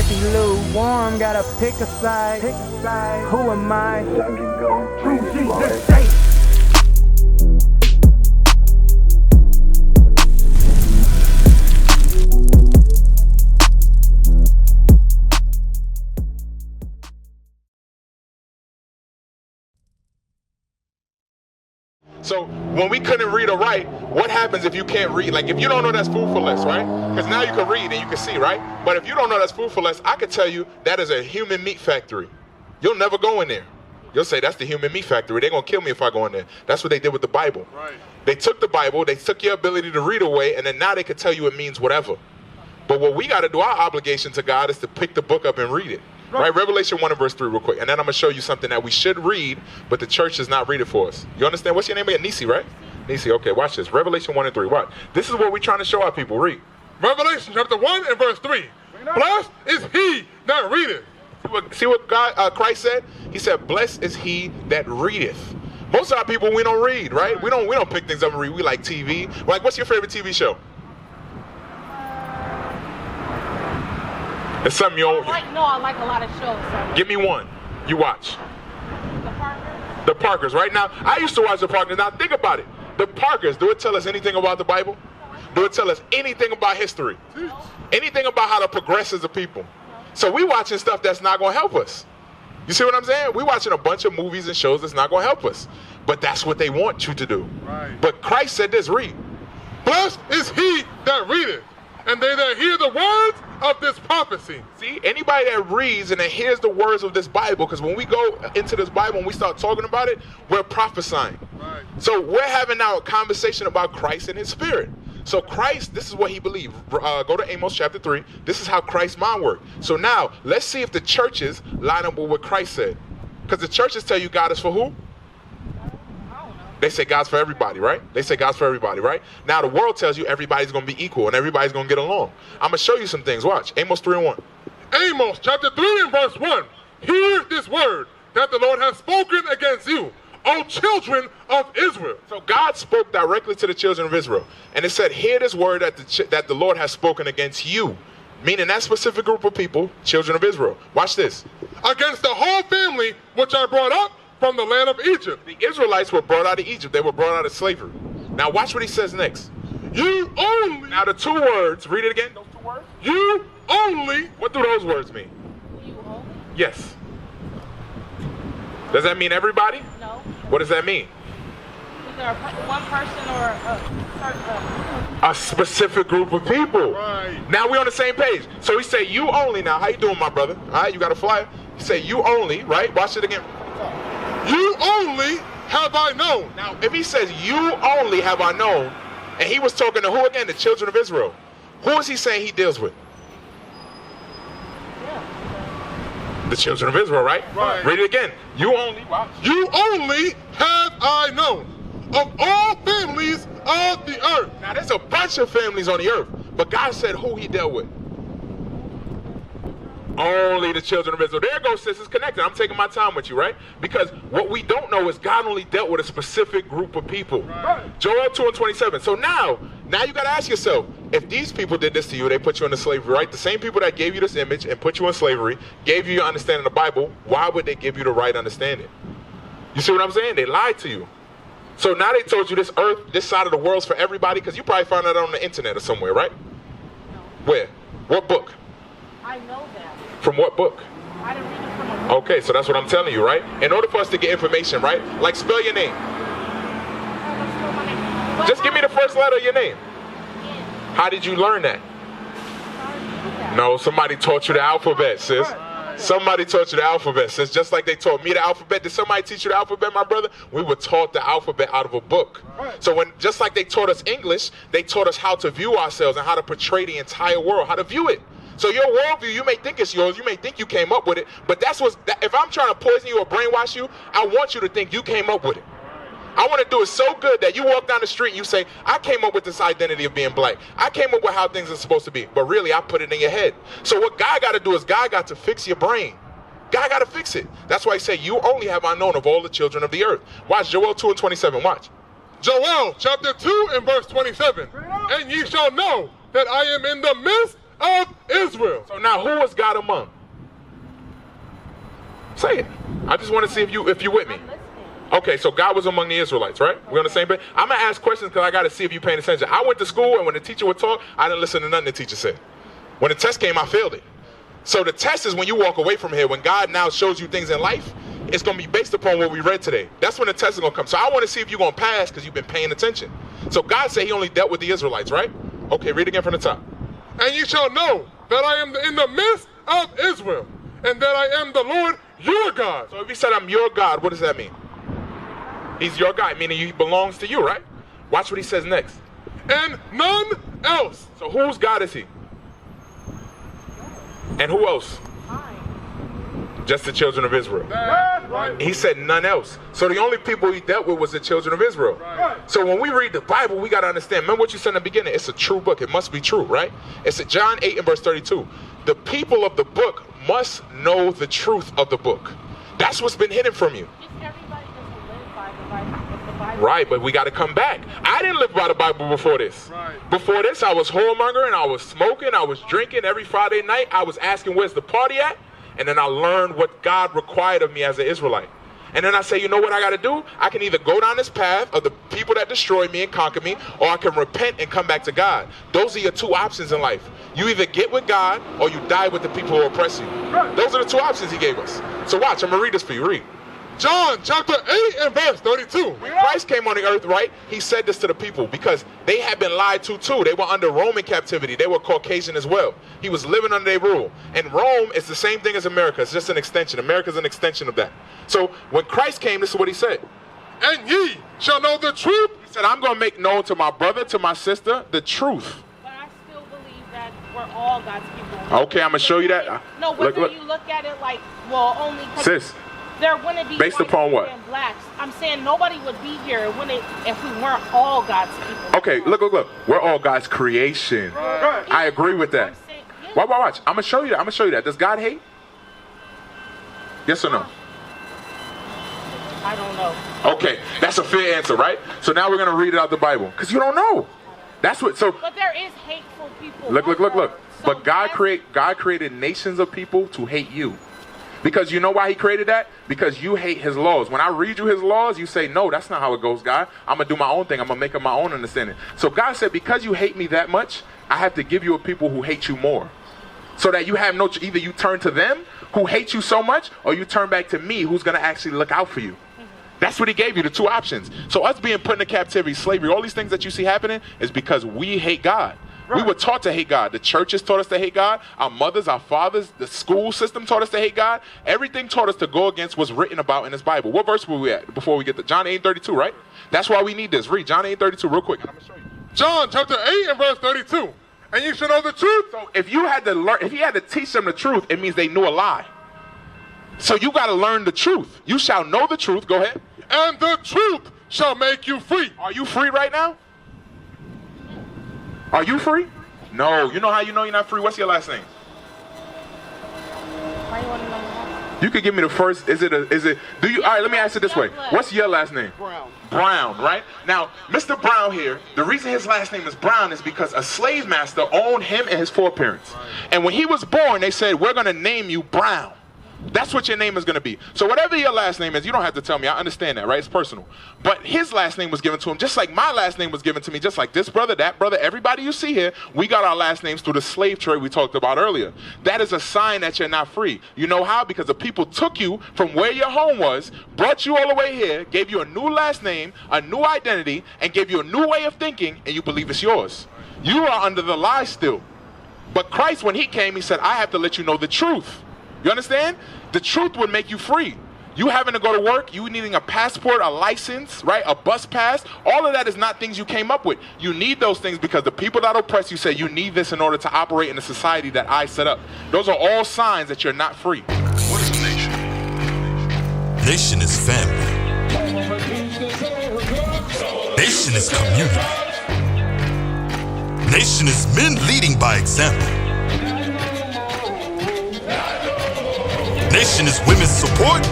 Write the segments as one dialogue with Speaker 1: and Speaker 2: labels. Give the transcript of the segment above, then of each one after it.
Speaker 1: if you lukewarm, gotta pick a side. Who am I? True Jesus sake.
Speaker 2: So when we couldn't read or write, what happens if you can't read? Like if you don't know that's food for less, right? Because now you can read and you can see, right? But if you don't know that's food for less, I can tell you that is a human meat factory. You'll never go in there. You'll say that's the human meat factory. They're going to kill me if I go in there. That's what they did with the Bible. Right. They took the Bible, they took your ability to read away, and then now they can tell you it means whatever. But what we got to do, our obligation to God is to pick the book up and read it. Right, Revelation 1 and verse 3 real quick. And then I'm going to show you something that we should read, but the church does not read it for us. You understand? What's your name again? Nisi, right? Nisi, okay, watch this. Revelation 1 and 3, watch. This is what we're trying to show our people. Read.
Speaker 3: Revelation chapter 1 and verse 3. Blessed is he that readeth.
Speaker 2: See what Christ said? He said, blessed is he that readeth. Most of our people, we don't read, right? We don't pick things up and read. We like TV. Like, what's your favorite TV show? It's something you don't...
Speaker 4: I like a lot of shows. So.
Speaker 2: Give me one. You watch.
Speaker 4: The Parkers?
Speaker 2: The Parkers. Right now, I used to watch the Parkers. Now, think about it. The Parkers, do it tell us anything about the Bible? Do it tell us anything about history?
Speaker 4: No.
Speaker 2: Anything about how to progress as a people? No. So we watching stuff that's not going to help us. You see what I'm saying? We watching a bunch of movies and shows that's not going to help us. But that's what they want you to do.
Speaker 3: Right.
Speaker 2: But Christ said this, read.
Speaker 3: Blessed is he that readeth, and they that hear the words of this prophecy.
Speaker 2: See, anybody that reads and that hears the words of this Bible, because when we go into this Bible and we start talking about it, we're prophesying.
Speaker 3: Right.
Speaker 2: So we're having now a conversation about Christ and his spirit. So Christ, this is what he believed. Go to Amos chapter 3. This is how Christ's mind worked. So now, let's see if the churches line up with what Christ said. Because the churches tell you God is for who? They say God's for everybody, right? They say God's for everybody, right? Now the world tells you everybody's going to be equal and everybody's going to get along. I'm going to show you some things. Watch. Amos 3 and 1.
Speaker 3: Amos chapter 3 and verse 1. Hear this word that the Lord has spoken against you, O children of Israel.
Speaker 2: So God spoke directly to the children of Israel. And it said, hear this word that the Lord has spoken against you. Meaning that specific group of people, children of Israel. Watch this.
Speaker 3: Against the whole family which I brought up from the land of Egypt.
Speaker 2: The Israelites were brought out of Egypt. They were brought out of slavery. Now watch what he says next.
Speaker 3: You only.
Speaker 2: Now the two words, read it again. Those two words.
Speaker 3: You only.
Speaker 2: What do those words mean?
Speaker 4: You only?
Speaker 2: Yes. Does that mean everybody?
Speaker 4: No.
Speaker 2: What does that mean?
Speaker 4: Either one person or
Speaker 2: a specific group of people.
Speaker 3: Right.
Speaker 2: Now we're on the same page. So he say you only. Now how you doing, my brother? All right, you got a flyer. He say you only, right? Watch it again.
Speaker 3: You only have I known.
Speaker 2: Now, if he says, you only have I known, and he was talking to who again? The children of Israel. Who is he saying he deals with?
Speaker 4: Yeah.
Speaker 2: The children of Israel, right?
Speaker 3: Right.
Speaker 2: Read it again. You only. Watch.
Speaker 3: You only have I known of all families of the earth.
Speaker 2: Now, there's a bunch of families on the earth, but God said who he dealt with. Only the children of Israel. There goes, sis, it's connected. I'm taking my time with you, right? Because what we don't know is God only dealt with a specific group of people.
Speaker 3: Right.
Speaker 2: Joel 2 and 27. So now you got to ask yourself, if these people did this to you, they put you into slavery, right? The same people that gave you this image and put you in slavery, gave you your understanding of the Bible, why would they give you the right understanding? You see what I'm saying? They lied to you. So now they told you this earth, this side of the world's for everybody, because you probably found that on the internet or somewhere, right?
Speaker 4: No.
Speaker 2: Where? What book?
Speaker 4: I know that.
Speaker 2: From what book?
Speaker 4: I didn't read it from a book.
Speaker 2: Okay, so that's what I'm telling you, right? In order for us to get information, right? Like, spell your name. Just give me the first letter of your name. How did you learn that? No, somebody taught you the alphabet, sis. Somebody taught you the alphabet, sis. Just like they taught me the alphabet. Did somebody teach you the alphabet, my brother? We were taught the alphabet out of a book. So just like they taught us English, they taught us how to view ourselves and how to portray the entire world, how to view it. So your worldview, you may think it's yours, you may think you came up with it, but if I'm trying to poison you or brainwash you, I want you to think you came up with it. I want to do it so good that you walk down the street and you say, I came up with this identity of being black. I came up with how things are supposed to be, but really I put it in your head. So what God got to do is God got to fix your brain. God got to fix it. That's why he said, you only have I known of all the children of the earth. Watch Joel 2 and 27, watch.
Speaker 3: Joel chapter 2 and verse 27. And ye shall know that I am in the midst of Israel.
Speaker 2: So now who is God among? Say it. I just want to see if you with me.
Speaker 4: I'm listening.
Speaker 2: Okay, so God was among the Israelites, right? We're on the same page? I'm going to ask questions because I got to see if you're paying attention. I went to school, and when the teacher would talk, I didn't listen to nothing the teacher said. When the test came, I failed it. So the test is when you walk away from here. When God now shows you things in life, it's going to be based upon what we read today. That's when the test is going to come. So I want to see if you're going to pass because you've been paying attention. So God said he only dealt with the Israelites, right? Okay, read again from the top.
Speaker 3: And ye shall know that I am in the midst of Israel, and that I am the Lord your God.
Speaker 2: So if he said I'm your God, what does that mean? He's your God, meaning he belongs to you, right? Watch what he says next.
Speaker 3: And none else.
Speaker 2: So whose God is he? And who else? Just the children of Israel.
Speaker 3: Right.
Speaker 2: He said none else. So the only people he dealt with was the children of Israel.
Speaker 3: Right.
Speaker 2: So when we read the Bible, we got to understand. Remember what you said in the beginning. It's a true book. It must be true, right? It's at John 8 and verse 32. The people of the book must know the truth of the book. That's what's been hidden from you.
Speaker 4: Everybody doesn't live by the Bible.
Speaker 2: Right, but we got to come back. I didn't live by the Bible before this.
Speaker 3: Right.
Speaker 2: Before this, I was whoremongering, I was smoking, I was drinking every Friday night. I was asking, where's the party at? And then I learned what God required of me as an Israelite. And then I say, you know what I got to do? I can either go down this path of the people that destroy me and conquer me, or I can repent and come back to God. Those are your two options in life. You either get with God or you die with the people who oppress you. Those are the two options he gave us. So watch, I'm going to read this for you. Read.
Speaker 3: John chapter 8 and verse 32.
Speaker 2: When Christ came on the earth, right, he said this to the people because they had been lied to too. They were under Roman captivity. They were Caucasian as well. He was living under their rule. And Rome is the same thing as America. It's just an extension. America's an extension of that. So when Christ came, this is what he said.
Speaker 3: And ye shall know the truth.
Speaker 2: He said, I'm going to make known to my brother, to my sister, the truth.
Speaker 4: But I still believe that we're all God's people.
Speaker 2: Okay, I'm going to show you that.
Speaker 4: No, whether you look at it like, well, only...
Speaker 2: Sis.
Speaker 4: There wouldn't be
Speaker 2: based upon what?
Speaker 4: And blacks. I'm saying nobody would be here if we weren't all God's people.
Speaker 2: Okay, look. We're all God's creation.
Speaker 3: Right.
Speaker 2: I agree with that.
Speaker 4: Saying, yeah.
Speaker 2: Watch. I'm gonna show you that. Does God hate? Yes or no?
Speaker 4: I don't know.
Speaker 2: Okay, that's a fair answer, right? So now we're gonna read it out the Bible because you don't know. That's what. So
Speaker 4: but there is hateful people.
Speaker 2: look.
Speaker 4: So
Speaker 2: But God created nations of people to hate you. Because you know why he created that? Because you hate his laws. When I read you his laws, you say, no, that's not how it goes, God. I'm going to do my own thing. I'm going to make up my own understanding. So God said, because you hate me that much, I have to give you a people who hate you more. So that you have either you turn to them who hate you so much, or you turn back to me who's going to actually look out for you. That's what he gave you, the two options. So us being put into captivity, slavery, all these things that you see happening is because we hate God. Right. We were taught to hate God. The churches taught us to hate God. Our mothers, our fathers, the school system taught us to hate God. Everything taught us to go against what's written about in this Bible. What verse were we at before we get to John 8:32, right? That's why we need this. Read John 8:32 real quick. And I'm going to show you.
Speaker 3: John chapter 8 and verse 32. And you should know the truth.
Speaker 2: So if you had to teach them the truth, it means they knew a lie. So you got to learn the truth. You shall know the truth. Go ahead.
Speaker 3: And the truth shall make you free.
Speaker 2: Are you free right now? Are you free? No. You know how you know you're not free? What's your last name?
Speaker 4: Why you want to know that?
Speaker 2: You could give me the first. All right, let me ask it this way. What's your last name?
Speaker 3: Brown.
Speaker 2: Brown, right? Now, Mr. Brown here, the reason his last name is Brown is because a slave master owned him and his foreparents. Right. And when he was born, they said, we're going to name you Brown. That's what your name is going to be. So whatever your last name is, you don't have to tell me. I understand that, right? It's personal. But his last name was given to him just like my last name was given to me, just like this brother, that brother, everybody you see here, we got our last names through the slave trade we talked about earlier. That is a sign that you're not free. You know how? Because the people took you from where your home was, brought you all the way here, gave you a new last name, a new identity, and gave you a new way of thinking, and you believe it's yours. You are under the lie still. But Christ, when he came, he said, I have to let you know the truth. You understand? The truth would make you free. You having to go to work, you needing a passport, a license, right? A bus pass. All of that is not things you came up with. You need those things because the people that oppress you say you need this in order to operate in the society that I set up. Those are all signs that you're not free.
Speaker 5: What is a nation? Nation is family. Nation is community. Nation is men leading by example. Nation is women's support.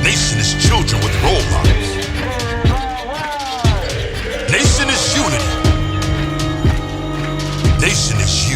Speaker 5: Nation is children with role models. Nation is unity. Nation is